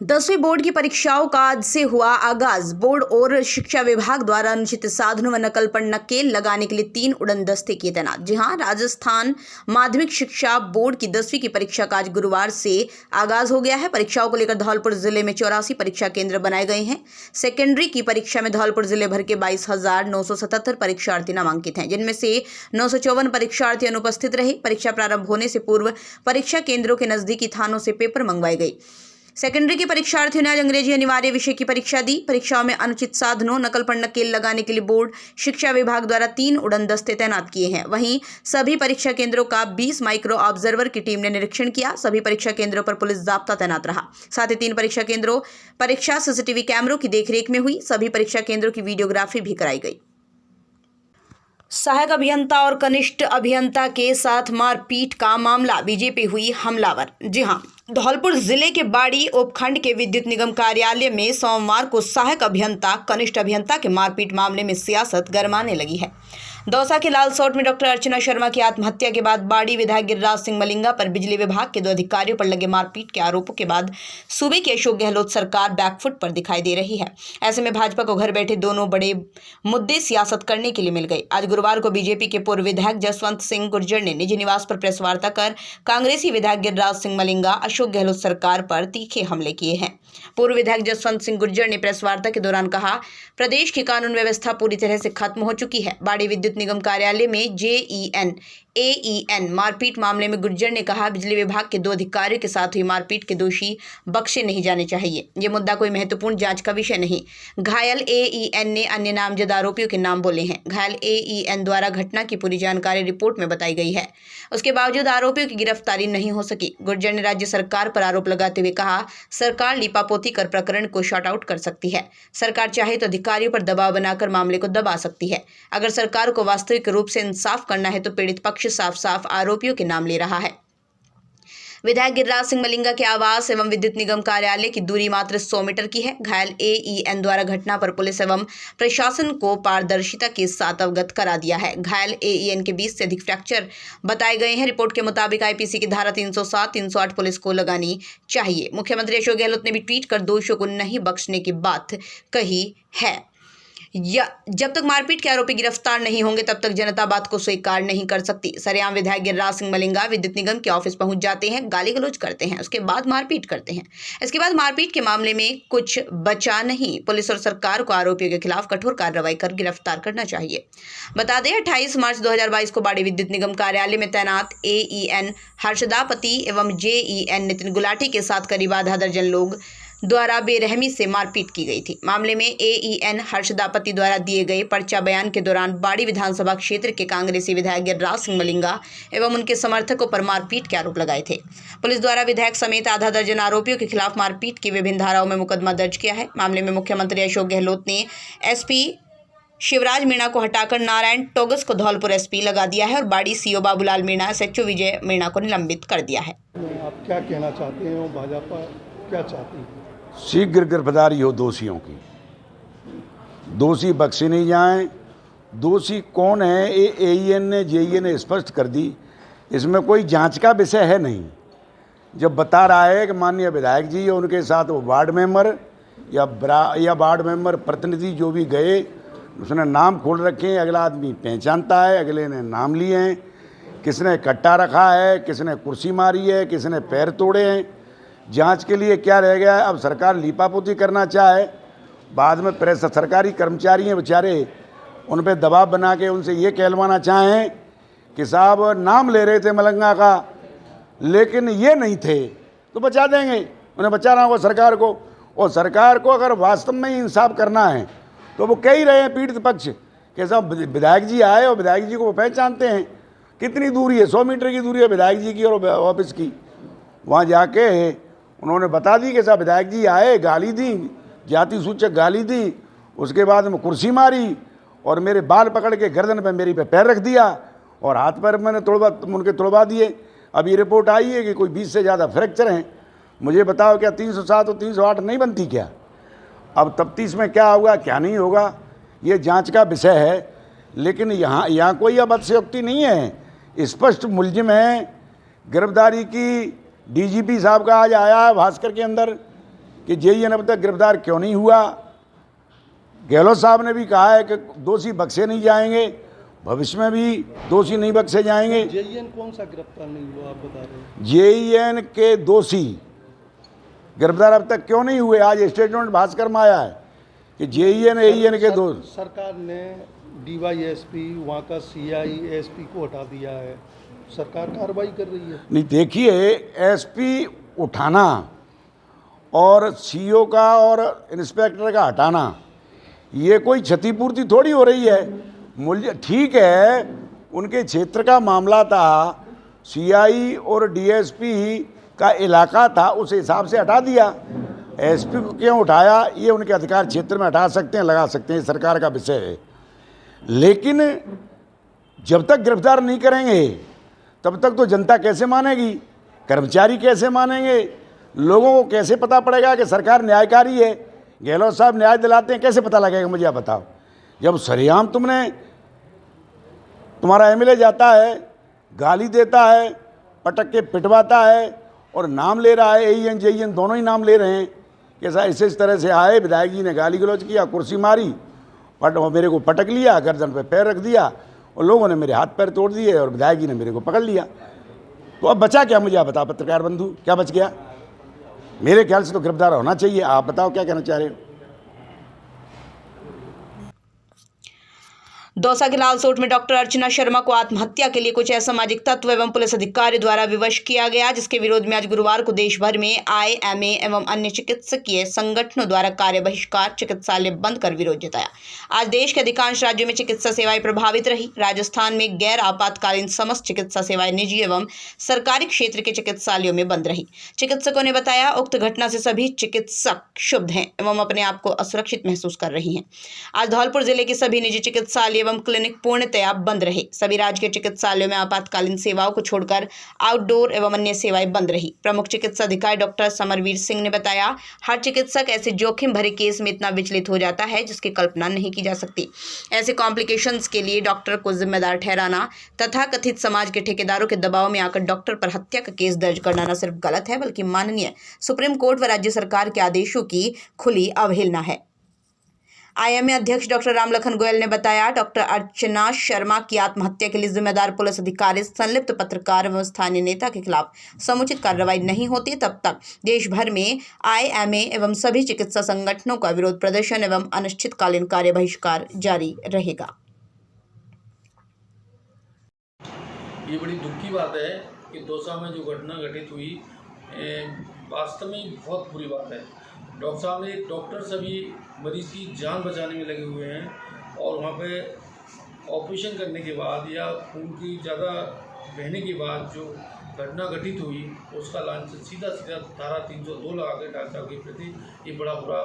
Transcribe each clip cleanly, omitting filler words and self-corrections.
10वीं बोर्ड की परीक्षाओं का आज से हुआ आगाज। बोर्ड और शिक्षा विभाग द्वारा अनुचित साधनों व नकल पर नकेल लगाने के लिए 3 उड़न दस्ते किए तैनात। जी हां, राजस्थान माध्यमिक शिक्षा बोर्ड की 10वीं की परीक्षा का आज गुरुवार से आगाज हो गया है। परीक्षाओं को लेकर धौलपुर जिले में 84 परीक्षा केंद्र बनाए गए हैं। सेकेंडरी की परीक्षा में धौलपुर जिले भर के 22,977 परीक्षार्थी नामांकित हैं, जिनमें से 954 परीक्षार्थी अनुपस्थित रहे। परीक्षा प्रारंभ होने से पूर्व परीक्षा केंद्रों के नजदीकी थानों से पेपर मंगवाए गए। सेकेंडरी के परीक्षार्थियों ने आज अंग्रेजी अनिवार्य विषय की परीक्षा दी। परीक्षाओं में अनुचित साधनों, नकल पर नकेल लगाने के लिए बोर्ड शिक्षा विभाग द्वारा 3 उड़न दस्ते तैनात किए हैं। वहीं सभी परीक्षा केंद्रों का 20 माइक्रो ऑब्जर्वर की टीम ने निरीक्षण किया। सभी परीक्षा केंद्रों पर पुलिस जाब्ता तैनात रहा। साथ ही 3 परीक्षा केंद्रों परीक्षा सीसीटीवी कैमरों की देखरेख में हुई। सभी परीक्षा केंद्रों की वीडियोग्राफी भी कराई गई। सहायक अभियंता और कनिष्ठ अभियंता के साथ मारपीट का मामला, बीजेपी हुई हमलावर। जी हां, धौलपुर जिले के बाड़ी उपखंड के विद्युत निगम कार्यालय में सोमवार को सहायक अभियंता कनिष्ठ अभियंता के मारपीट मामले में सियासत गरमाने लगी है। दौसा के लालसोट में डॉक्टर अर्चना शर्मा की आत्महत्या के बाद बाड़ी विधायक गिरिराज सिंह मलिंगा पर बिजली विभाग के 2 अधिकारियों पर लगे मारपीट के आरोपों के बाद सूबे की अशोक गहलोत सरकार बैकफुट पर दिखाई दे रही है। ऐसे में भाजपा को घर बैठे दोनों बड़े मुद्दे सियासत करने के लिए मिल गए। आज गुरुवार को बीजेपी के पूर्व विधायक जसवंत सिंह गुर्जर ने निजी निवास पर प्रेस वार्ता कर कांग्रेसी विधायक गिरिराज सिंह मलिंगा, अशोक गहलोत सरकार पर तीखे हमले किए हैं। पूर्व विधायक जसवंत सिंह गुर्जर ने प्रेस वार्ता के दौरान कहा, प्रदेश की कानून व्यवस्था पूरी तरह से खत्म हो चुकी है। बाड़ी विद्युत निगम कार्यालय में जेईएन एईएन मारपीट मामले में गुर्जर ने कहा, बिजली विभाग के 2 अधिकारियों के साथ हुई मारपीट के दोषी बख्शे नहीं जाने चाहिए। ये मुद्दा कोई महत्वपूर्ण जांच का विषय नहीं। घायल एईएन ने अन्य नामजद आरोपियों के नाम बोले हैं। घायल एईएन द्वारा घटना की पूरी जानकारी रिपोर्ट में बताई गई है। उसके बावजूद आरोपियों की गिरफ्तारी नहीं हो सकी। गुर्जर ने राज्य सरकार पर आरोप लगाते हुए कहा, सरकार लीपापोती कर प्रकरण को शॉर्ट आउट कर सकती है। सरकार चाहे तो अधिकारियों पर दबाव बनाकर मामले को दबा सकती है। अगर सरकार को वास्तविक रूप से इंसाफ करना है तो पीड़ित पक्ष साफ साफ आरोपियों के नाम ले रहा है। विधायक गिरिराज सिंह मलिंगा के आवास एवं विद्युत निगम कार्यालय की दूरी मात्र 100 मीटर की है। घायल एईएन द्वारा घटना पर पुलिस एवं प्रशासन को पारदर्शिता के साथ अवगत करा दिया है। घायल एईएन के 20 से अधिक फ्रैक्चर बताए गए हैं। रिपोर्ट के मुताबिक आईपीसी की धारा 307, 308 पुलिस को लगानी चाहिए। मुख्यमंत्री अशोक गहलोत ने भी ट्वीट कर दोषियों को नहीं बख्शने की बात कही है। जब तक मारपीट के आरोपी गिरफ्तार नहीं होंगे तब तक जनता बात को स्वीकार नहीं कर सकती। सरेआम विधायक गिरिराज सिंह मलिंगा विद्युत निगम के ऑफिस पहुंच जाते हैं, गाली गलौज करते हैं, उसके बाद मारपीट करते हैं। इसके बाद मारपीट के मामले में कुछ बचा नहीं। पुलिस और सरकार को आरोपियों के खिलाफ कठोर कार्रवाई कर गिरफ्तार करना चाहिए। बता दें, 28 मार्च 2022 को बाड़ी विद्युत निगम कार्यालय में तैनात एईएन हर्षदापति एवं जेईएन नितिन गुलाटी के साथ करीब आधा दर्जन लोग द्वारा बेरहमी से मारपीट की गई थी। मामले में एईएन हर्षदापति द्वारा दिए गए पर्चा बयान के दौरान बाड़ी विधानसभा क्षेत्र के कांग्रेसी विधायक गिरिराज सिंह मलिंगा एवं उनके समर्थकों पर मारपीट के आरोप लगाए थे। पुलिस द्वारा विधायक समेत आधा दर्जन आरोपियों के खिलाफ मारपीट की विभिन्न धाराओं में मुकदमा दर्ज किया है। मामले में मुख्यमंत्री अशोक गहलोत ने एसपी शिवराज मीणा को हटाकर नारायण टोगस को धौलपुर एसपी लगा दिया है और बाड़ी सीओ बाबूलाल मीणा, एसएचओ विजय मीणा को निलंबित कर दिया है। आप क्या कहना चाहते हैं, भाजपा क्या चाहती है? शीघ्र गिरफ्तारी हो दोषियों की। दोषी बख्शे नहीं जाएं। दोषी कौन है एईएन ने जेईएन ने स्पष्ट कर दी। इसमें कोई जांच का विषय है नहीं। जब बता रहा है कि माननीय विधायक जी और उनके साथ वो वार्ड मेंबर या वार्ड मेंबर प्रतिनिधि जो भी गए, उसने नाम खोल रखे हैं। अगला आदमी पहचानता है, अगले ने नाम लिए हैं। किसने कट्टा रखा है, किसने कुर्सी मारी है, किसने पैर तोड़े हैं। जांच के लिए क्या रह गया है? अब सरकार लीपापोती करना चाहे, बाद में प्रेस सरकारी कर्मचारी हैं बेचारे, उन पर दबाव बना के उनसे ये कहलवाना चाहें कि साहब नाम ले रहे थे मलिंगा का लेकिन ये नहीं थे, तो बचा देंगे। उन्हें बचाना होगा सरकार को। और सरकार को अगर वास्तव में ही इंसाफ करना है तो वो कह ही रहे हैं पीड़ित पक्ष कि साहब विधायक जी आए और विधायक जी को वो पहचानते हैं। कितनी दूरी है? 100 मीटर की दूरी है विधायक जी की और ऑफिस की। वहाँ जाके उन्होंने बता दी कि साहब विधायक जी आए, गाली दी, जाति सूचक गाली दी, उसके बाद में कुर्सी मारी और मेरे बाल पकड़ के गर्दन पे मेरी पे पैर रख दिया और हाथ पैर मैंने उनके तोड़वा दिए। अब ये रिपोर्ट आई है कि कोई 20 से ज़्यादा फ्रैक्चर हैं। मुझे बताओ, क्या 307 और 308 नहीं बनती क्या? अब तफ्तीश में क्या होगा क्या नहीं होगा ये जांच का विषय है। लेकिन यहाँ कोई अब अतिशयोक्ति नहीं है। स्पष्ट मुलजिम है। गिरफ्तारी की डीजीपी साहब का आज आया है भास्कर के अंदर कि जेईएन अब तक गिरफ्तार क्यों नहीं हुआ। गहलोत साहब ने भी कहा है कि दोषी बख्शे नहीं जाएंगे, भविष्य में भी दोषी नहीं बख्शे जाएंगे। जेईएन कौन सा गिरफ्तार नहीं हुआ आप बता रहे हैं? जेईएन के दोषी गिरफ्तार अब तक क्यों नहीं हुए। आज स्टेटमेंट भास्कर में आया है कि जेईएन एईएन के दो सरकार ने डीवाईएसपी वहाँ का सीआई एसपी को हटा दिया है, सरकार कार्रवाई कर रही है। नहीं, देखिए, एसपी उठाना और सीओ का और इंस्पेक्टर का हटाना ये कोई क्षतिपूर्ति थोड़ी हो रही है। मूल्य ठीक है, उनके क्षेत्र का मामला था, सीआई और डीएसपी का इलाका था, उस हिसाब से हटा दिया। एसपी को क्यों उठाया, ये उनके अधिकार क्षेत्र में हटा सकते हैं, लगा सकते हैं, सरकार का विषय है। लेकिन जब तक गिरफ्तार नहीं करेंगे तब तक तो जनता कैसे मानेगी, कर्मचारी कैसे मानेंगे, लोगों को कैसे पता पड़ेगा कि सरकार न्यायकारी है, गहलोत साहब न्याय दिलाते हैं, कैसे पता लगेगा मुझे आप बताओ। जब सरेआम तुम्हारा एमएलए जाता है, गाली देता है, पटक के पिटवाता है और नाम ले रहा है, एईएन जेईएन दोनों ही नाम ले रहे हैं कि ऐसा इस तरह से आए, विधायक जी ने गाली गलौज किया, कुर्सी मारी, मेरे को पटक लिया, गर्दन पे पैर रख दिया और लोगों ने मेरे हाथ पैर तोड़ दिए और विधायक जी ने मेरे को पकड़ लिया। तो अब बचा क्या मुझे आप बताओ पत्रकार बंधु, क्या बच गया? मेरे ख्याल से तो गिरफ्तार होना चाहिए। आप बताओ क्या कहना चाह रहे हो? दौसा के लालसोट में डॉक्टर अर्चना शर्मा को आत्महत्या के लिए कुछ असामाजिक तत्व एवं पुलिस अधिकारी द्वारा विवश किया गया, जिसके विरोध में आज गुरुवार को देश भर में आईएमए एवं अन्य चिकित्सकीय संगठनों द्वारा कार्य बहिष्कार, चिकित्सालय बंद कर विरोध जताया। आज देश के अधिकांश राज्यों में चिकित्सा सेवाएं प्रभावित रही। राजस्थान में गैर आपातकालीन समस्त चिकित्सा सेवाएं निजी एवं सरकारी क्षेत्र के चिकित्सालयों में बंद रही। चिकित्सकों ने बताया, उक्त घटना से सभी चिकित्सक क्षुब्ध हैं एवं अपने आप को असुरक्षित महसूस कर रही हैं। आज धौलपुर जिले के सभी निजी चिकित्सालय एवं क्लिनिक पूर्णतया बंद रहे। सभी राजकीय चिकित्सालयों में आपातकालीन सेवाओं को छोड़कर आउटडोर एवं अन्य सेवाएं बंद रही। प्रमुख चिकित्सा अधिकारी डॉक्टर समरवीर सिंह ने बताया, हर चिकित्सक ऐसे जोखिम भरे केस में इतना विचलित हो जाता है जिसकी कल्पना नहीं की जा सकती। ऐसे कॉम्प्लिकेशंस के लिए डॉक्टर को जिम्मेदार ठहराना तथा कथित समाज के ठेकेदारों के दबाव में आकर डॉक्टर पर हत्या का केस दर्ज करना न सिर्फ गलत है बल्कि माननीय सुप्रीम कोर्ट व राज्य सरकार के आदेशों की खुली अवहेलना है। आईएमए अध्यक्ष डॉक्टर रामलखन गोयल ने बताया, डॉक्टर अर्चना शर्मा की आत्महत्या के लिए जिम्मेदार पुलिस अधिकारी, संलिप्त पत्रकार एवं स्थानीय नेता के खिलाफ समुचित कार्रवाई नहीं होती तब तक देश भर में आईएमए एवं सभी चिकित्सा संगठनों का विरोध प्रदर्शन एवं अनिश्चितकालीन कार्य बहिष्कार जारी रहेगा। ये बड़ी दुख की बात है कि दौसा में जो घटना घटित हुई वास्तव में बहुत बुरी बात है। डॉक्टर साहब ने डॉक्टर सभी मरीज़ की जान बचाने में लगे हुए हैं और वहाँ पे ऑपरेशन करने के बाद या खून की ज़्यादा बहने के बाद जो घटना घटित हुई उसका लांछन सीधा धारा 302 लगा के डॉक्टर साहब के प्रति ये बड़ा बुरा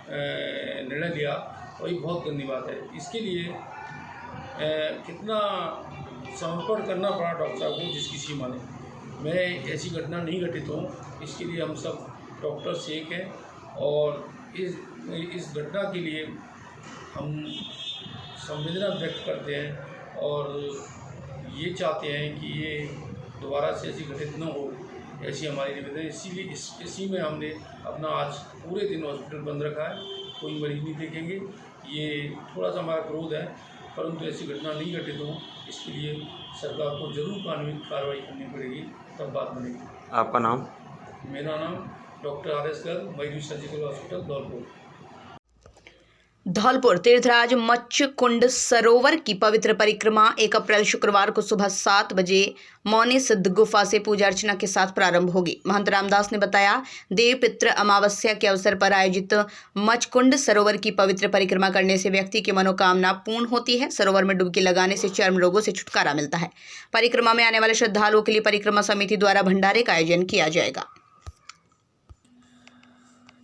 निर्णय लिया और ये बहुत गंदी बात है। इसके लिए कितना समर्पण करना पड़ा डॉक्टर साहब को जिसकी सीमा ने। मैं ऐसी घटना नहीं घटित हो, इसके लिए हम सब डॉक्टर्स एक हैं और इस घटना के लिए हम संवेदना व्यक्त करते हैं और ये चाहते हैं कि ये दोबारा से ऐसी घटित न हो, ऐसी हमारी निवेदन। इसीलिए इसी में हमने अपना आज पूरे दिन हॉस्पिटल बंद रखा है, कोई मरीज नहीं देखेंगे। ये थोड़ा सा हमारा क्रोध है, परंतु ऐसी घटना नहीं घटित हो इसके लिए सरकार को जरूर कानूनी कार्रवाई करनी पड़ेगी, तब बात बनेगी। आपका नाम? मेरा नाम doctor R S. Garg, Mayuri surgical hospital Dholpur. Dholpur Tirthraj Matsya Kund सरोवर की पवित्र परिक्रमा 1 अप्रैल शुक्रवार को सुबह 7 बजे मौनी सिद्ध गुफा से पूजा अर्चना के साथ प्रारंभ होगी। महंत रामदास ने बताया, देव पितृ अमावस्या के अवसर पर आयोजित मत्स्य कुंड सरोवर की पवित्र परिक्रमा करने से व्यक्ति की मनोकामना पूर्ण होती है। सरोवर में डुबकी लगाने से चर्म रोगों से छुटकारा मिलता है। परिक्रमा में आने वाले श्रद्धालुओं के लिए परिक्रमा समिति द्वारा भंडारे का आयोजन किया जाएगा।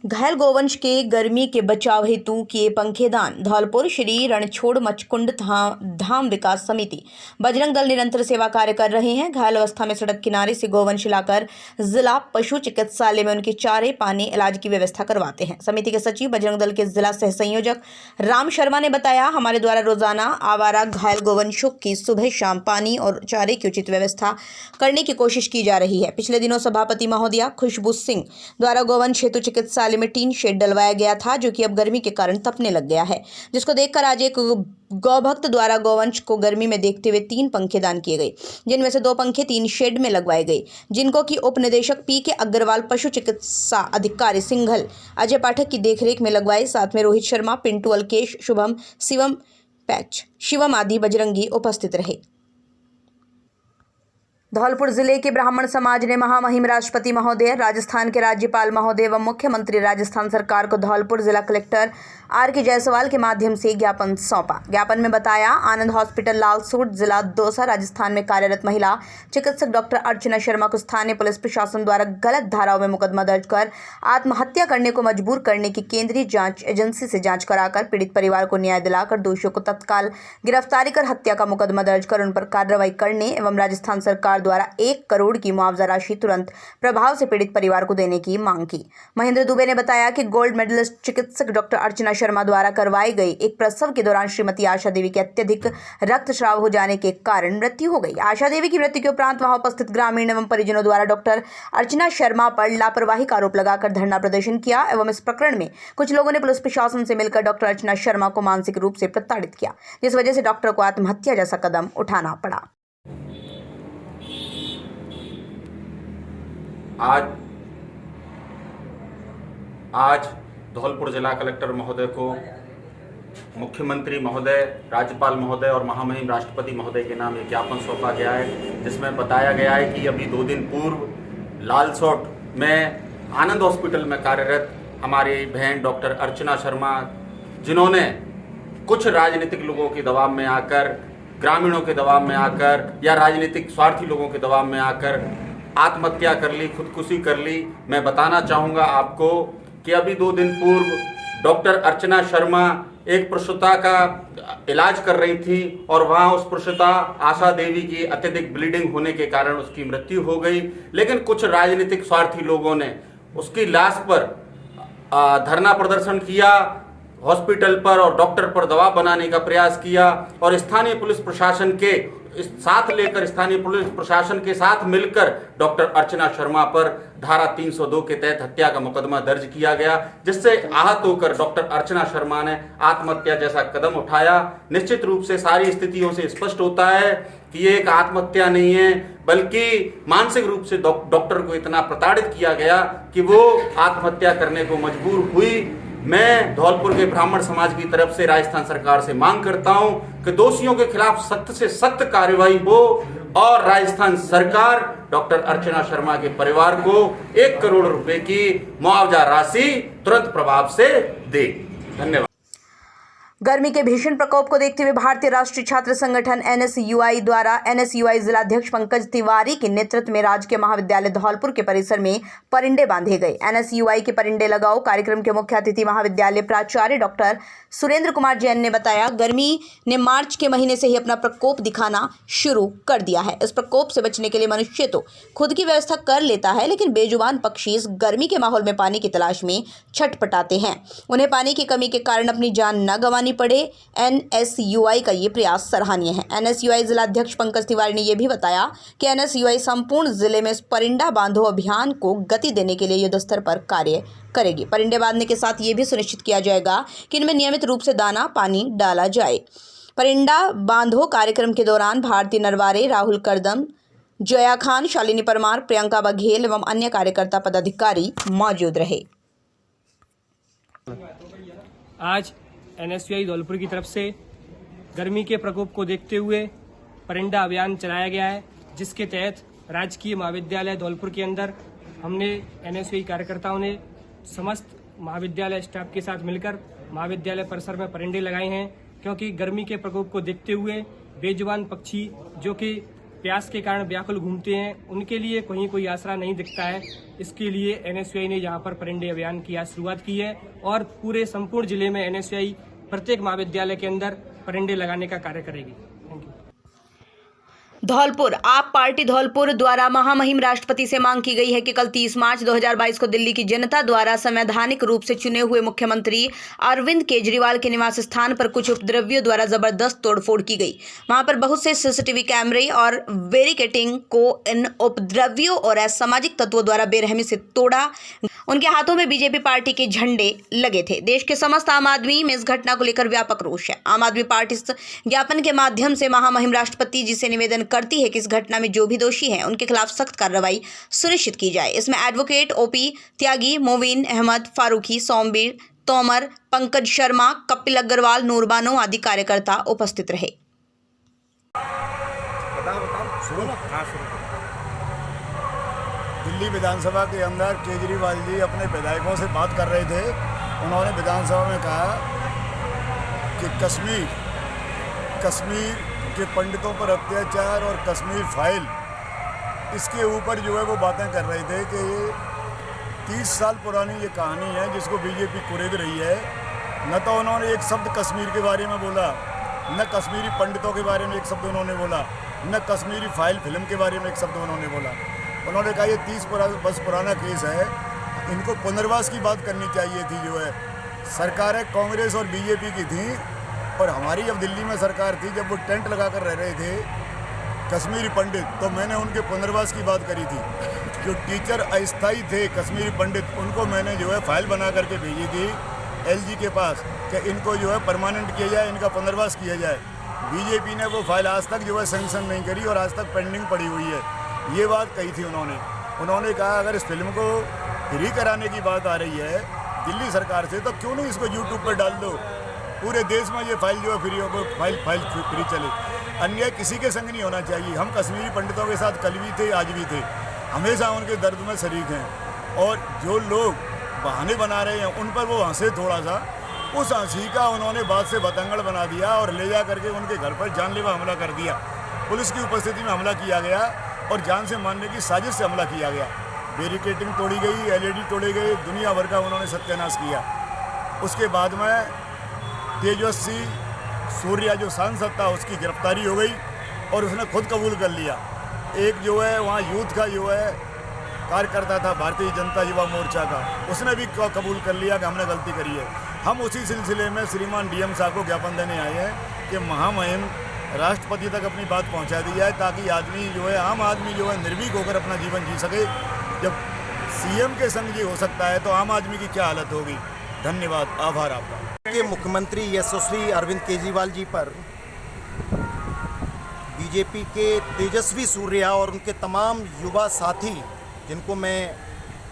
घायल गोवंश के गर्मी के बचाव हेतु किए पंखे दान। धौलपुर श्री रणछोड़ मचकुंड धाम विकास समिति बजरंग दल निरंतर सेवा कार्य कर रहे हैं। घायल अवस्था में सड़क किनारे से गोवंश लाकर जिला पशु चिकित्सालय में उनके चारे पानी इलाज की व्यवस्था करवाते हैं। समिति के सचिव बजरंग दल के जिला सह संयोजक राम शर्मा ने बताया, हमारे द्वारा रोजाना आवारा घायल गोवंशों की सुबह शाम पानी और चारे की उचित व्यवस्था करने की कोशिश की जा रही है। पिछले दिनों सभापति महोदया खुशबू सिंह द्वारा गोवंश हेतु चिकित्सालय विद्यालय में टीन शेड डलवाया गया था, जो कि अब गर्मी के कारण तपने लग गया है, जिसको देखकर आज एक गौभक्त द्वारा गौवंश को गर्मी में देखते हुए 3 पंखे दान किए गए, जिनमें से 2 पंखे टीन शेड में लगवाए गए, जिनको कि उप निदेशक पी.के. अग्रवाल, पशु चिकित्सा अधिकारी सिंघल, अजय पाठक की देखरेख में लगवाए। साथ में रोहित शर्मा, पिंटू, अलकेश, शुभम, शिवम, पैच, शिवम आदि बजरंगी उपस्थित रहे। धौलपुर जिले के ब्राह्मण समाज ने महामहिम राष्ट्रपति महोदय, राजस्थान के राज्यपाल महोदय एवं मुख्यमंत्री राजस्थान सरकार को धौलपुर जिला कलेक्टर आर.के. जायसवाल के माध्यम से ज्ञापन सौंपा। ज्ञापन में बताया, आनंद हॉस्पिटल लालसोट, जिला दौसा, राजस्थान में कार्यरत महिला चिकित्सक डॉक्टर अर्चना शर्मा को स्थानीय पुलिस प्रशासन द्वारा गलत धाराओं में मुकदमा दर्ज कर आत्महत्या करने को मजबूर करने की केंद्रीय जांच एजेंसी से जांच कराकर पीड़ित परिवार को न्याय दिलाकर दोषियों को तत्काल गिरफ्तारी कर हत्या का मुकदमा दर्ज कर उन पर कार्रवाई करने एवं राजस्थान सरकार द्वारा 1 करोड़ की मुआवजा राशि तुरंत प्रभाव से पीड़ित परिवार को देने की मांग की। महेंद्र दुबे ने बताया कि गोल्ड मेडलिस्ट चिकित्सक डॉक्टर अर्चना शर्मा द्वारा करवाई गई एक प्रसव के दौरान श्रीमती आशा देवी के अत्यधिक रक्तस्राव हो जाने के कारण मृत्यु हो गई। आशा देवी की मृत्यु के उपरांत वहां उपस्थित ग्रामीण एवं परिजनों द्वारा डॉक्टर अर्चना शर्मा पर लापरवाही का आरोप लगाकर धरना प्रदर्शन किया एवं इस प्रकरण में कुछ लोगों ने पुलिस प्रशासन से मिलकर डॉक्टर अर्चना शर्मा को मानसिक रूप से प्रताड़ित किया, जिस वजह से डॉक्टर को आत्महत्या जैसा कदम उठाना पड़ा। आज धौलपुर जिला कलेक्टर महोदय को मुख्यमंत्री महोदय, राज्यपाल महोदय और महामहिम राष्ट्रपति महोदय के नाम एक ज्ञापन सौंपा गया है, जिसमें बताया गया है कि अभी 2 दिन पूर्व लालसोट में आनंद हॉस्पिटल में कार्यरत हमारी बहन डॉक्टर अर्चना शर्मा, जिन्होंने कुछ राजनीतिक लोगों के दबाव में आकर, ग्रामीणों के दबाव में आकर या राजनीतिक स्वार्थी लोगों के दबाव में आकर आत्महत्या कर ली, खुदकुशी कर ली। मैं बताना चाहूँगा आपको कि अभी 2 दिन पूर्व डॉक्टर अर्चना शर्मा एक प्रसूता का इलाज कर रही थी और वहाँ उस प्रसूता आशा देवी की अत्यधिक ब्लीडिंग होने के कारण उसकी मृत्यु हो गई। लेकिन कुछ राजनीतिक स्वार्थी लोगों ने उसकी लाश पर धरना प्रदर्शन किया, हॉस्पिटल पर और डॉक्टर पर दबाव बनाने का प्रयास किया और स्थानीय पुलिस प्रशासन के साथ लेकर स्थानीय पुलिस प्रशासन के साथ मिलकर डॉक्टर अर्चना शर्मा पर धारा 302 के तहत हत्या का मुकदमा दर्ज किया गया, जिससे आहत होकर डॉक्टर अर्चना शर्मा ने आत्महत्या जैसा कदम उठाया। निश्चित रूप से सारी स्थितियों से स्पष्ट होता है कि ये एक आत्महत्या नहीं है, बल्कि मानसिक रूप से डॉक्टर को इतना प्रताड़ित किया गया कि वो आत्महत्या करने को मजबूर हुई। मैं धौलपुर के ब्राह्मण समाज की तरफ से राजस्थान सरकार से मांग करता हूं कि दोषियों के खिलाफ सख्त से सख्त कार्रवाई हो और राजस्थान सरकार डॉक्टर अर्चना शर्मा के परिवार को 1 करोड़ रुपए की मुआवजा राशि तुरंत प्रभाव से दे। धन्यवाद। गर्मी के भीषण प्रकोप को देखते हुए भारतीय राष्ट्रीय छात्र संगठन एनएसयूआई द्वारा एनएसयूआई जिलाध्यक्ष पंकज तिवारी के नेतृत्व में राजकीय महाविद्यालय धौलपुर के परिसर में परिंडे बांधे गए। एनएसयूआई के परिंडे लगाओ कार्यक्रम के मुख्य अतिथि महाविद्यालय प्राचार्य डॉक्टर सुरेंद्र कुमार जैन ने बताया, गर्मी ने मार्च के महीने से ही अपना प्रकोप दिखाना शुरू कर दिया है। इस प्रकोप से बचने के लिए मनुष्य तो खुद की व्यवस्था कर लेता है, लेकिन बेजुबान पक्षी इस गर्मी के माहौल में पानी की तलाश में छटपटाते हैं। उन्हें पानी की कमी के कारण अपनी जान न गंवानी पड़े। एनएसयूआई का ये प्रयास सराहनीय है। एनएसयूआई जिलाध्यक्ष पंकज तिवारी ने यह भी बताया कि एनएसयूआई संपूर्ण जिले में परिंडा बांधो अभियान को गति देने के लिए युद्ध स्तर पर कार्य करेगी। परिंडे बांधने के साथ ये भी सुनिश्चित किया जाएगा कि इनमें नियमित रूप से दाना पानी डाला जाए। परिंडा बांधो कार्यक्रम के दौरान भारती नरवारे, राहुल करदम, जया खान, शालिनी परमार, प्रियंका बघेल एवं अन्य कार्यकर्ता पदाधिकारी मौजूद रहे। आज एनएसयूआई धौलपुर की तरफ से गर्मी के प्रकोप को देखते हुए परिंडा अभियान चलाया गया है, जिसके तहत राजकीय महाविद्यालय धौलपुर के अंदर हमने एनएसयूआई कार्यकर्ताओं ने समस्त महाविद्यालय स्टाफ के साथ मिलकर महाविद्यालय परिसर में परिंडे लगाए हैं, क्योंकि गर्मी के प्रकोप को देखते हुए बेजुबान पक्षी जो कि प्यास के कारण व्याकुल घूमते हैं, उनके लिए कहीं कोई आसरा नहीं दिखता है। इसके लिए एनएसयूआई ने यहाँ पर परिंडे अभियान की आज शुरुआत की है और पूरे संपूर्ण जिले में एनएसयूआई प्रत्येक महाविद्यालय के अंदर परिंडे लगाने का कार्य करेगी। Thank you. धौलपुर आप पार्टी धौलपुर द्वारा महामहिम राष्ट्रपति से मांग की गई है कि कल 30 मार्च 2022 को दिल्ली की जनता द्वारा संवैधानिक रूप से चुने हुए मुख्यमंत्री अरविंद केजरीवाल के निवास स्थान पर कुछ उपद्रवियों द्वारा जबरदस्त तोड़फोड़ की गई। वहां पर बहुत से सीसीटीवी कैमरे और बैरिकेडिंग को इन उपद्रवियों और असामाजिक तत्वों द्वारा बेरहमी से तोड़ा। उनके हाथों में बीजेपी पार्टी के झंडे लगे थे। देश के समस्त आम आदमी में इस घटना को लेकर व्यापक रोष है। आम आदमी पार्टी इस ज्ञापन के माध्यम से महामहिम राष्ट्रपति जी से निवेदन करती है कि इस घटना में जो भी दोषी हैं उनके खिलाफ सख्त कार्रवाई सुनिश्चित की जाए। इसमें एडवोकेट ओपी त्यागी, मोविन अहमद फारूकी, सोमवीर तोमर, पंकज शर्मा, कपिल अग्रवाल, नूरबानो आदि कार्यकर्ता उपस्थित रहे। दिल्ली विधानसभा के अंदर केजरीवाल जी अपने विधायकों से बात कर रहे थे। उन्होंने विधानसभा में कहा कि कश्मीर के पंडितों पर अत्याचार और कश्मीर फाइल, इसके ऊपर जो है वो बातें कर रहे थे कि ये 30 साल पुरानी ये कहानी है जिसको बीजेपी कुरेद रही है। न तो उन्होंने एक शब्द कश्मीर के बारे में बोला, न कश्मीरी पंडितों के बारे में एक शब्द उन्होंने बोला, न कश्मीरी फाइल फिल्म के बारे में एक शब्द उन्होंने बोला। उन्होंने कहा ये 30 वर्ष पुराना केस है, इनको पुनर्वास की बात करनी चाहिए थी। जो है सरकारें कांग्रेस और बीजेपी की थी, और हमारी जब दिल्ली में सरकार थी, जब वो टेंट लगा कर रह रहे थे कश्मीरी पंडित, तो मैंने उनके पुनर्वास की बात करी थी। जो टीचर अस्थायी थे कश्मीरी पंडित, उनको मैंने जो है फाइल बना करके भेजी थी एलजी के पास कि इनको जो है परमानेंट किया जाए, इनका पुनर्वास किया जाए। बीजेपी ने वो फाइल आज तक जो है सैंक्शन नहीं करी और आज तक पेंडिंग पड़ी हुई है। ये बात कही थी उन्होंने कहा अगर इस फिल्म को फ्री कराने की बात आ रही है दिल्ली सरकार से, तो क्यों नहीं इसको यूट्यूब पर डाल दो, पूरे देश में ये फाइल जो है फ्री हो, फाइल फ्री चले। अन्याय किसी के संग नहीं होना चाहिए। हम कश्मीरी पंडितों के साथ कल भी थे, आज भी थे, हमेशा उनके दर्द में शरीक हैं। और जो लोग बहाने बना रहे हैं उन पर वो हंसे थोड़ा सा, उस हंसी का उन्होंने बात से बतंगड़ बना दिया और ले जा करके उनके घर पर जानलेवा हमला कर दिया। पुलिस की उपस्थिति में हमला किया गया और जान से मारने की साजिश से हमला किया गया। बैरिकेडिंग तोड़ी गई, एलईडी तोड़े गए, दुनिया भर का उन्होंने सत्यानाश किया। उसके बाद में तेजस्वी सूर्या जो सांसद था उसकी गिरफ्तारी हो गई और उसने खुद कबूल कर लिया। एक जो है वहाँ यूथ का जो है कार्यकर्ता था भारतीय जनता युवा मोर्चा का, उसने भी कबूल कर लिया कि हमने गलती करी है। हम उसी सिलसिले में श्रीमान डीएम साहब को ज्ञापन देने आए हैं कि महामहिम राष्ट्रपति तक अपनी बात पहुंचा दी जाए, ताकि आदमी जो है, आम आदमी जो है निर्भीक होकर अपना जीवन जी सके। जब सीएम के संग ये हो सकता है तो आम आदमी की क्या हालत होगी। धन्यवाद, आभार आपका। के मुख्यमंत्री यशस्वी अरविंद केजरीवाल जी पर बीजेपी के तेजस्वी सूर्या और उनके तमाम युवा साथी, जिनको मैं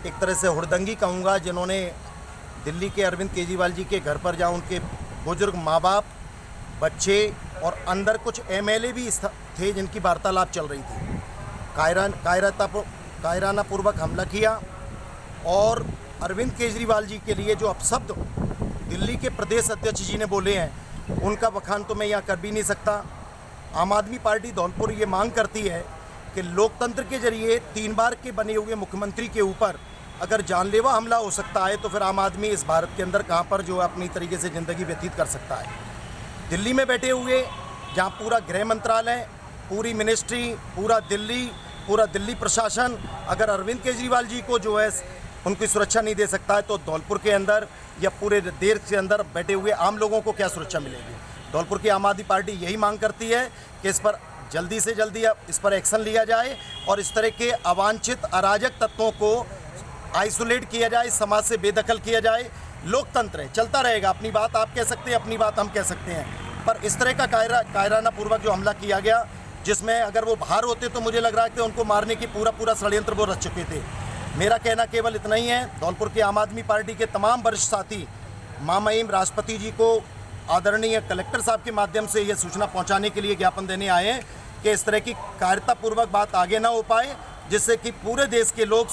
एक तरह से हुड़दंगी कहूँगा, जिन्होंने दिल्ली के अरविंद केजरीवाल जी के घर पर जहाँ उनके बुजुर्ग माँ बाप, बच्चे और अंदर कुछ एमएलए भी थे जिनकी वार्तालाप चल रही थी, कायरानापूर्वक हमला किया। और अरविंद केजरीवाल जी के लिए जो अपशब्द दिल्ली के प्रदेश अध्यक्ष जी ने बोले हैं, उनका बखान तो मैं यहाँ कर भी नहीं सकता। आम आदमी पार्टी धौलपुर ये मांग करती है कि लोकतंत्र के जरिए 3 बार के बने हुए मुख्यमंत्री के ऊपर अगर जानलेवा हमला हो सकता है, तो फिर आम आदमी इस भारत के अंदर कहाँ पर जो अपनी तरीके से ज़िंदगी व्यतीत कर सकता है। दिल्ली में बैठे हुए, जहाँ पूरा गृह मंत्रालय, पूरी मिनिस्ट्री, पूरा दिल्ली प्रशासन अगर अरविंद केजरीवाल जी को जो है उनकी सुरक्षा नहीं दे सकता है, तो धौलपुर के अंदर या पूरे देश के अंदर बैठे हुए आम लोगों को क्या सुरक्षा मिलेगी। धौलपुर की आम आदमी पार्टी यही मांग करती है कि इस पर जल्दी से जल्दी इस पर एक्शन लिया जाए और इस तरह के अवांछित अराजक तत्वों को आइसोलेट किया जाए, समाज से बेदखल किया जाए। लोकतंत्र है, चलता रहेगा। अपनी बात आप कह सकते हैं, अपनी बात हम कह सकते हैं, पर इस तरह का कायरानापूर्वक जो हमला किया गया, जिसमें अगर वो बाहर होते तो मुझे लग रहा है कि उनको मारने की पूरा षड्यंत्र वो रच चुके थे। मेरा कहना केवल इतना ही है, धौलपुर की आम आदमी पार्टी के तमाम वरिष्ठ साथी महामहिम राष्ट्रपति जी को आदरणीय कलेक्टर साहब के माध्यम से ये सूचना पहुंचाने के लिए ज्ञापन देने आए हैं कि इस तरह की कायरतापूर्वक बात आगे ना हो पाए, जिससे कि पूरे देश के लोग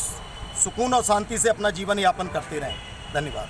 सुकून और शांति से अपना जीवन यापन करते रहें। धन्यवाद।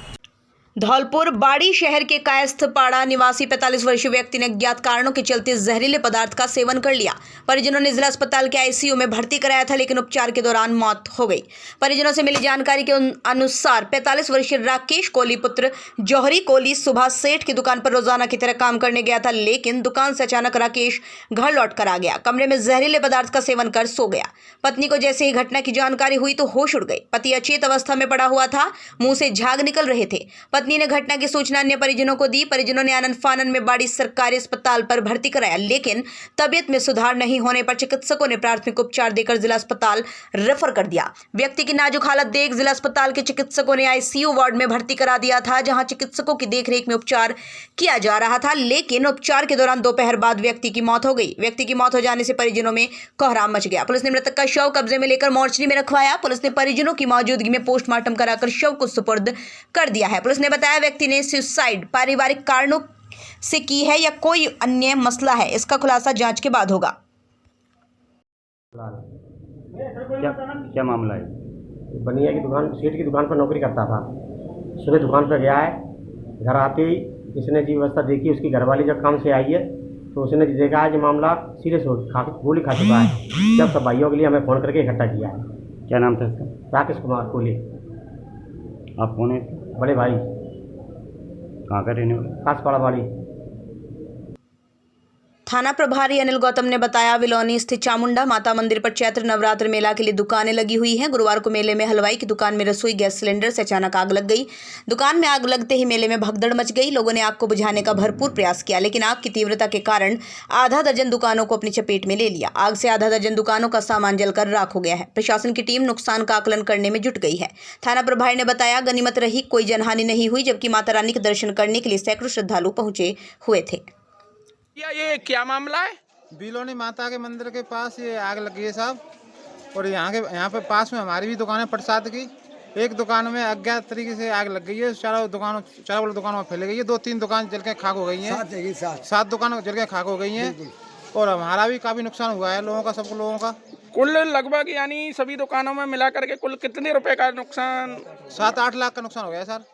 धौलपुर बाड़ी शहर के कायस्थ पाड़ा निवासी 45 वर्षीय व्यक्ति ने अज्ञात कारणों के चलते जहरीले पदार्थ का सेवन कर लिया। परिजनों ने जिला अस्पताल के आईसीयू में भर्ती कराया था, लेकिन उपचार के दौरान मौत हो गई। परिजनों से मिली जानकारी के अनुसार 45 वर्षीय राकेश कोहली पुत्र जौहरी कोहली सुबह सेठ की दुकान पर रोजाना की तरह काम करने गया था, लेकिन दुकान से अचानक राकेश घर लौट कर आ गया। कमरे में जहरीले पदार्थ का सेवन कर सो गया। पत्नी को जैसे ही घटना की जानकारी हुई तो होश उड़ गई। पति अचेत अवस्था में पड़ा हुआ था, मुंह से झाग निकल रहे थे। पत्नी ने घटना की सूचना अन्य परिजनों को दी। परिजनों ने आनंद फानन में बाड़ी सरकारी अस्पताल पर भर्ती कराया, लेकिन तबियत में सुधार नहीं होने पर चिकित्सकों ने प्राथमिक उपचार देकर जिला अस्पताल रेफर कर दिया। व्यक्ति की नाजुक हालत देख जिला अस्पताल के चिकित्सकों ने आईसीयू वार्ड में भर्ती करा दिया था, जहां चिकित्सकों की देखरेख में उपचार किया जा रहा था, लेकिन उपचार के दौरान दोपहर बाद व्यक्ति की मौत हो गई। व्यक्ति की मौत हो जाने से परिजनों में कोहराम मच गया। पुलिस ने मृतक का शव कब्जे में लेकर मोर्चरी में रखवाया। पुलिस ने परिजनों की मौजूदगी में पोस्टमार्टम कराकर शव को सुपुर्द कर दिया है। पुलिस ने बताया व्यक्ति ने सुसाइड पारिवारिक कारणों से की है या कोई अन्य मसला है, इसका खुलासा जांच के बाद होगा। क्या मामला है? बनिया की दुकान, सेठ की दुकान पर नौकरी करता था। सुबह दुकान पर गया है, घर आते ही इसने जी व्यवस्था देखी। उसकी घरवाली जब काम से आई है तो उसने देखा है कि मामला सीरियस हो, गोली खा चुका है। जब सब भाइयों के लिए हमें फ़ोन करके इकट्ठा किया है। क्या नाम था इसका? राकेश कुमार कोहली। आप कौन है? बड़े भाई। कहाँ का रहने वाले? कासपाड़ा बाड़ी। थाना प्रभारी अनिल गौतम ने बताया, विलोनी स्थित चामुंडा माता मंदिर पर चैत्र नवरात्र मेला के लिए दुकानें लगी हुई हैं। गुरुवार को मेले में हलवाई की दुकान में रसोई गैस सिलेंडर से अचानक आग लग गई। दुकान में आग लगते ही मेले में भगदड़ मच गई। लोगों ने आग को बुझाने का भरपूर प्रयास किया, लेकिन आग की तीव्रता के कारण आधा दर्जन दुकानों को अपनी चपेट में ले लिया। आग से आधा दर्जन दुकानों का सामान जलकर राख हो गया है। प्रशासन की टीम नुकसान का आकलन करने में जुट गई है। थाना प्रभारी ने बताया, गनीमत रही, कोई जनहानि नहीं हुई, जबकि माता रानी के दर्शन करने के लिए सैकड़ों श्रद्धालु पहुंचे हुए थे। ये क्या मामला है? बिलोनी माता के मंदिर के पास ये आग लगी है साहब, और यहाँ पे पास में हमारी भी दुकान है प्रसाद की। एक दुकान में अज्ञात तरीके से आग लग गई है, चारों दुकानों में फैल गई है। 2-3 दुकान जल के खाक हो गई हैं, 7 दुकान जल के खाक हो गई हैं, और हमारा भी काफ़ी नुकसान हुआ है लोगों का, सब लोगों का। कुल लगभग यानी सभी दुकानों में मिला करके कुल कितने रुपए का नुकसान? 7-8 लाख का नुकसान हो गया सर।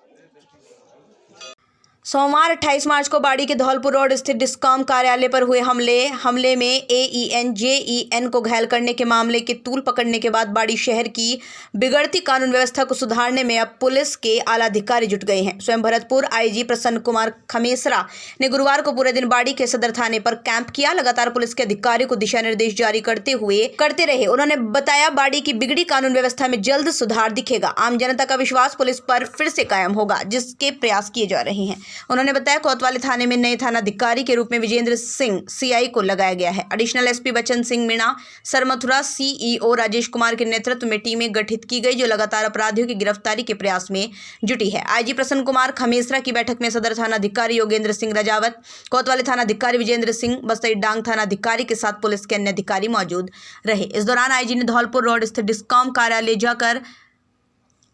सोमवार 28 मार्च को बाड़ी के धौलपुर रोड स्थित डिस्कॉम कार्यालय पर हुए हमले में AEN को घायल करने के मामले के तूल पकड़ने के बाद बाड़ी शहर की बिगड़ती कानून व्यवस्था को सुधारने में अब पुलिस के आला अधिकारी जुट गए हैं। स्वयं भरतपुर IG प्रसन्न कुमार खमेसरा ने गुरुवार को पूरे दिन बाड़ी के सदर थाने पर कैंप किया। लगातार पुलिस के अधिकारियों को दिशा निर्देश जारी करते रहे। उन्होंने बताया, बाड़ी की बिगड़ी कानून व्यवस्था में जल्द सुधार दिखेगा। आम जनता का विश्वास पुलिस पर फिर से कायम होगा, जिसके प्रयास किए जा रहे हैं। उन्होंने बताया, कोतवाली थाने में नए थानाधिकारी के रूप में विजेंद्र सिंह CI को लगाया गया है। एडिशनल SP बचन सिंह मीणा, सरमथुरा CEO राजेश कुमार के नेतृत्व में टीमें गठित की गई, जो लगातार अपराधियों की गिरफ्तारी के प्रयास में जुटी है। IG प्रसन्न कुमार खमेसरा की बैठक में सदर थानाधिकारी योगेंद्र सिंह राजावत, कोतवाली थानाधिकारी विजेंद्र सिंह, बसई डांग थानाधिकारी के साथ पुलिस के अन्य अधिकारी मौजूद रहे। इस दौरान IG ने धौलपुर रोड स्थित डिस्कॉम कार्यालय जाकर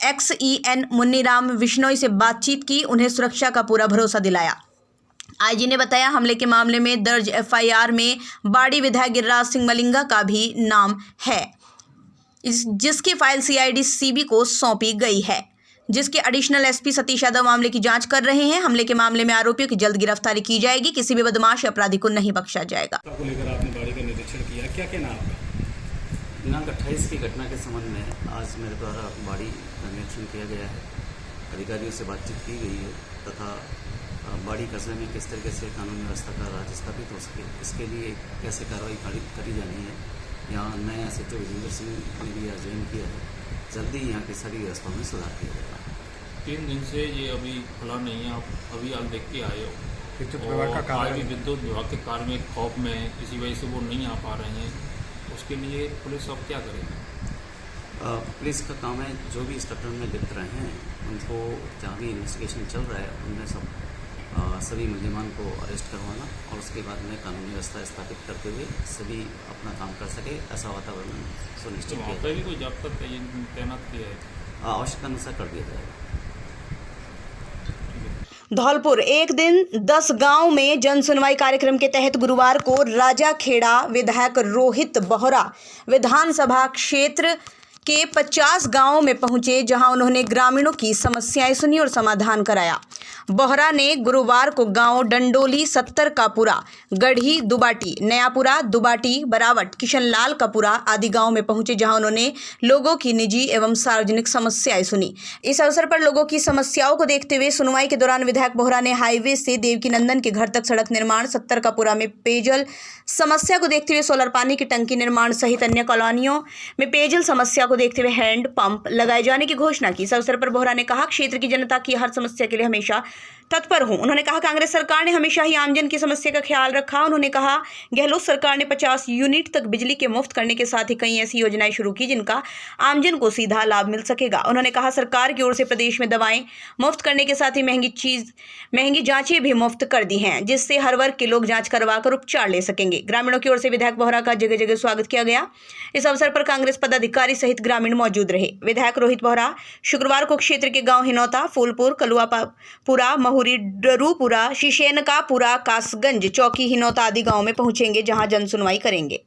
XEN मुन्नीराम विश्नोई से बातचीत की, उन्हें सुरक्षा का पूरा भरोसा दिलाया। IG ने बताया, हमले के मामले में दर्ज FIR में बाड़ी विधायक गिरिराज सिंह मलिंगा का भी नाम है, जिसकी फाइल CID CB को सौंपी गई है, जिसके एडिशनल SP सतीश यादव मामले की जांच कर रहे हैं। हमले के मामले में आरोपियों की जल्द गिरफ्तारी की जाएगी। किसी भी बदमाश अपराधी को नहीं बख्शा जाएगा। दिनांक 28 की घटना के संबंध में आज मेरे द्वारा बाड़ी का निरीक्षण किया गया है। अधिकारियों से बातचीत की गई है तथा बाड़ी कस्बे में किस तरीके से कानून व्यवस्था का राज स्थापित हो सके, इसके लिए कैसे कार्रवाई करी जानी है। यहाँ नया SHO विजेंद्र सिंह ने भी ज्वाइन किया है। जल्दी यहाँ की सारी व्यवस्थाओं में सुधार किया जाएगा। 3 दिन से ये अभी खुला नहीं है, अभी आप देख के आए हो। आज भी विद्युत विभाग के कार्मिक खौफ में इसी वजह से वो नहीं आ पा रहे हैं। उसके लिए पुलिस अब क्या करेगी? पुलिस का काम है, जो भी स्ट्रक्चर में लिप्त रहे हैं उनको, जहाँ भी इन्वेस्टिगेशन चल रहा है उनमें सभी मुलजिमान को अरेस्ट करवाना, और उसके बाद में कानूनी व्यवस्था स्थापित करते हुए सभी अपना काम कर सके, ऐसा वातावरण सुनिश्चित किया जाए। भी कोई जाब्ता तैनात किया है? आवश्यकता अनुसार कर दिया जाएगा। धौलपुर एक दिन 10 गांव में जन सुनवाई कार्यक्रम के तहत गुरुवार को राजाखेड़ा विधायक रोहित बोहरा विधानसभा क्षेत्र के 50 गांवों में पहुंचे, जहां उन्होंने ग्रामीणों की समस्याएं सुनी और समाधान कराया। बोहरा ने गुरुवार को गांव डंडोली 70 का पुरा, गढ़ी दुबाटी, नयापुरा दुबाटी, बरावट, किशनलाल का पुरा आदि गांव में पहुंचे, जहां उन्होंने लोगों की निजी एवं सार्वजनिक समस्याएं सुनी। इस अवसर पर लोगों की समस्याओं को देखते हुए सुनवाई के दौरान विधायक बोहरा ने हाईवे से देवकीनंदन के घर तक सड़क निर्माण, 70 का पुरा में पेयजल समस्या को देखते हुए सोलर पानी की टंकी निर्माण सहित अन्य कॉलोनियों में पेयजल समस्या को देखते हुए हैंड पंप लगाए जाने की घोषणा की। इस अवसर पर बोहरा ने कहा, क्षेत्र की जनता की हर समस्या के लिए हमेशा तत्पर हूं। उन्होंने कहा, कांग्रेस सरकार ने हमेशा ही आमजन की समस्या का ख्याल रखा। उन्होंने कहा, गहलोत सरकार ने 50 यूनिट तक बिजली के मुफ्त करने के साथ ही कई ऐसी योजनाएं शुरू की जिनका आमजन को सीधा लाभ मिल सकेगा। उन्होंने कहा, सरकार की ओर से प्रदेश में दवाएं मुफ्त करने के साथ ही महंगी जांचें भी मुफ्त कर दी हैं, जिससे हर वर्ग के लोग जांच करवाकर उपचार ले सकेंगे। ग्रामीणों की ओर से विधायक बोहरा का जगह जगह स्वागत किया गया। इस अवसर पर कांग्रेस पदाधिकारी सहित ग्रामीण मौजूद रहे। विधायक रोहित बोहरा शुक्रवार को क्षेत्र के गांव हिनौता, फूलपुर, कलुआपुरा, महुरी, डरूपुरा, शिशेनकापुरा, कासगंज, चौकी, हिनौता आदि गांव में पहुंचेंगे, जहां जन सुनवाई करेंगे।